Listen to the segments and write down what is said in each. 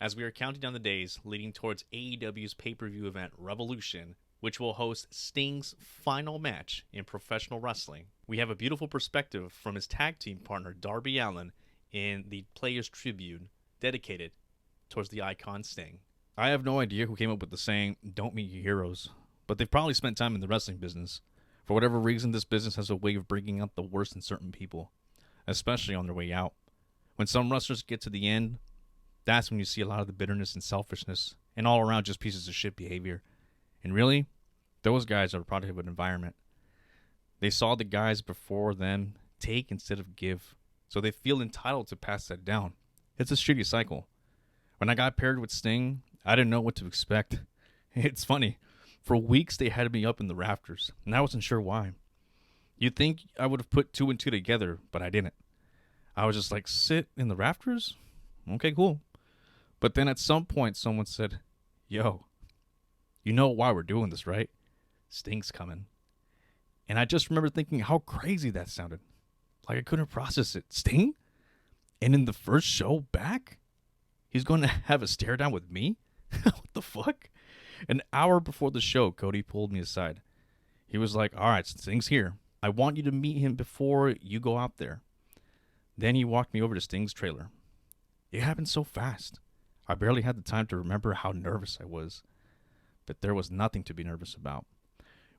as we are counting down the days leading towards AEW's pay-per-view event Revolution, which will host Sting's final match in professional wrestling. We have a beautiful perspective from his tag team partner Darby Allin in the Players Tribune, dedicated towards the icon Sting. I have no idea who came up with the saying, "Don't meet your heroes," but they've probably spent time in the wrestling business. For whatever reason, this business has a way of bringing out the worst in certain people, especially on their way out. When some wrestlers get to the end, that's when you see a lot of the bitterness and selfishness and all around just pieces of shit behavior. And really, those guys are a product of an environment. They saw the guys before them take instead of give, so they feel entitled to pass that down. It's a shitty cycle. When I got paired with Sting, I didn't know what to expect. It's funny. For weeks, they had me up in the rafters, and I wasn't sure why. You'd think I would have put two and two together, but I didn't. I was just like, sit in the rafters? Okay, cool. But then at some point, someone said, "Yo, you know why we're doing this, right? Sting's coming." And I just remember thinking how crazy that sounded. Like I couldn't process it. Sting? And in the first show back? He's going to have a stare down with me? What the fuck? An hour before the show, Cody pulled me aside. He was like, "All right, Sting's here. I want you to meet him before you go out there." Then he walked me over to Sting's trailer. It happened so fast. I barely had the time to remember how nervous I was. But there was nothing to be nervous about.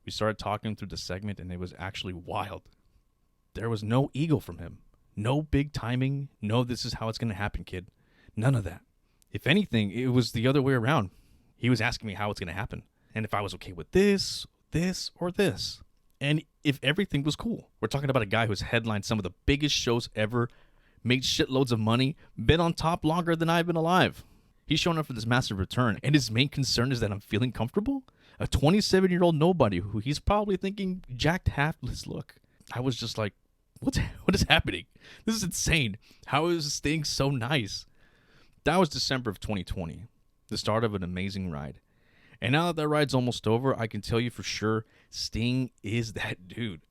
We started talking through the segment, and it was actually wild. There was no ego from him. No big timing. No, this is how it's going to happen, kid. None of that. If anything, it was the other way around. He was asking me how it's going to happen, and if I was okay with this, or this, and if everything was cool. We're talking about a guy who's headlined some of the biggest shows ever, made shitloads of money, been on top longer than I've been alive. He's showing up for this massive return, and his main concern is that I'm feeling comfortable? A 27-year-old nobody who he's probably thinking jacked half-less look. I was just like, what is happening? This is insane. How is Sting so nice? That was December of 2020, the start of an amazing ride. And now that ride's almost over, I can tell you for sure, Sting is that dude.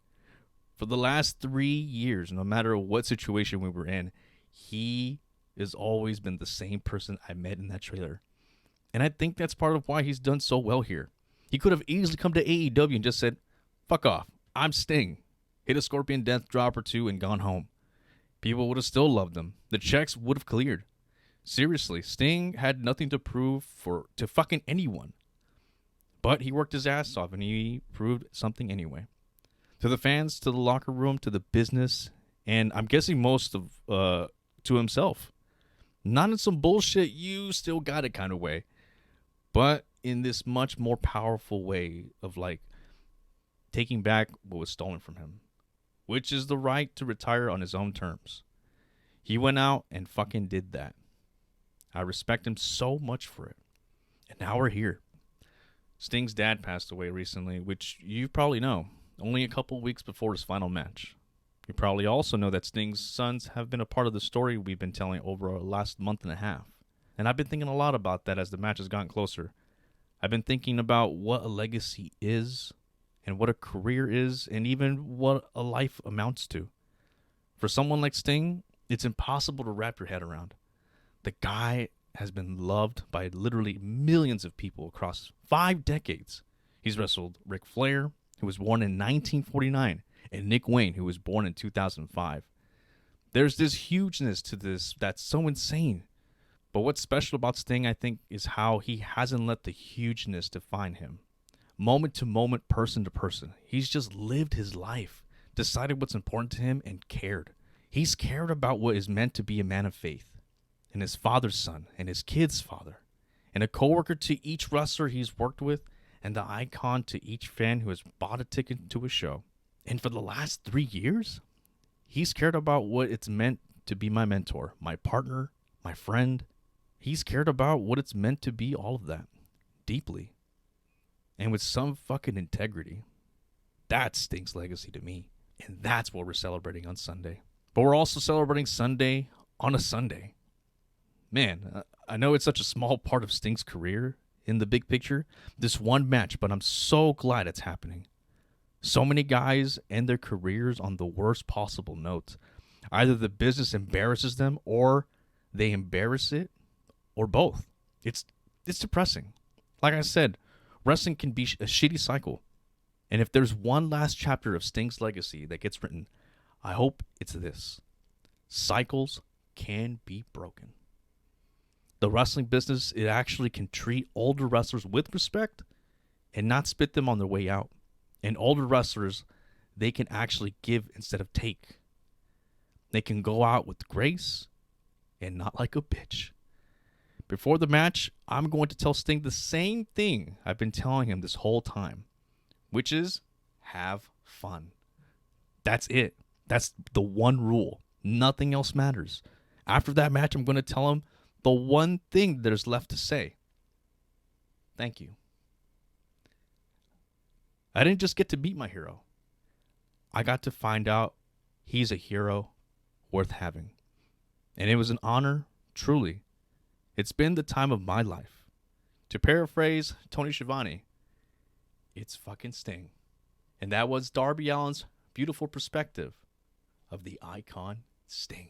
For the last 3 years, no matter what situation we were in, he has always been the same person I met in that trailer. And I think that's part of why he's done so well here. He could have easily come to AEW and just said, "Fuck off, I'm Sting." Hit a Scorpion Death Drop or two and gone home. People would have still loved him. The checks would have cleared. Seriously, Sting had nothing to prove to fucking anyone. But he worked his ass off and he proved something anyway. To the fans, to the locker room, to the business, and I'm guessing most of to himself. Not in some bullshit "you still got it" kind of way, but in this much more powerful way of like taking back what was stolen from him, which is the right to retire on his own terms. He went out and fucking did that. I respect him so much for it. And now we're here. Sting's dad passed away recently, which you probably know, only a couple weeks before his final match. You probably also know that Sting's sons have been a part of the story we've been telling over the last month and a half. And I've been thinking a lot about that as the match has gotten closer. I've been thinking about what a legacy is, and what a career is, and even what a life amounts to. For someone like Sting, it's impossible to wrap your head around. The guy has been loved by literally millions of people across 5 decades. He's wrestled Ric Flair, who was born in 1949, and Nick Wayne, who was born in 2005. There's this hugeness to this that's so insane. But what's special about Sting, I think, is how he hasn't let the hugeness define him. Moment to moment, person to person. He's just lived his life, decided what's important to him, and cared. He's cared about what is meant to be a man of faith, and his father's son, and his kid's father, and a coworker to each wrestler he's worked with, and the icon to each fan who has bought a ticket to a show. And for the last 3 years, he's cared about what it's meant to be my mentor, my partner, my friend. He's cared about what it's meant to be all of that, deeply. And with some fucking integrity. That's Sting's legacy to me. And that's what we're celebrating on Sunday. But we're also celebrating Sunday on a Sunday. Man, I know it's such a small part of Sting's career in the big picture, this one match, but I'm so glad it's happening. So many guys end their careers on the worst possible note. Either the business embarrasses them, or they embarrass it, or both. It's depressing. Like I said, wrestling can be a shitty cycle. And if there's one last chapter of Sting's legacy that gets written, I hope it's this. Cycles can be broken. The wrestling business, it actually can treat older wrestlers with respect and not spit them on their way out. And older wrestlers, they can actually give instead of take. They can go out with grace and not like a bitch. Before the match, I'm going to tell Sting the same thing I've been telling him this whole time, which is have fun. That's it. That's the one rule. Nothing else matters. After that match, I'm going to tell him the one thing there's left to say. Thank you. I didn't just get to meet my hero. I got to find out he's a hero worth having. And it was an honor, truly. It's been the time of my life. To paraphrase Tony Schiavone, it's fucking Sting. And that was Darby Allin's beautiful perspective of the icon Sting.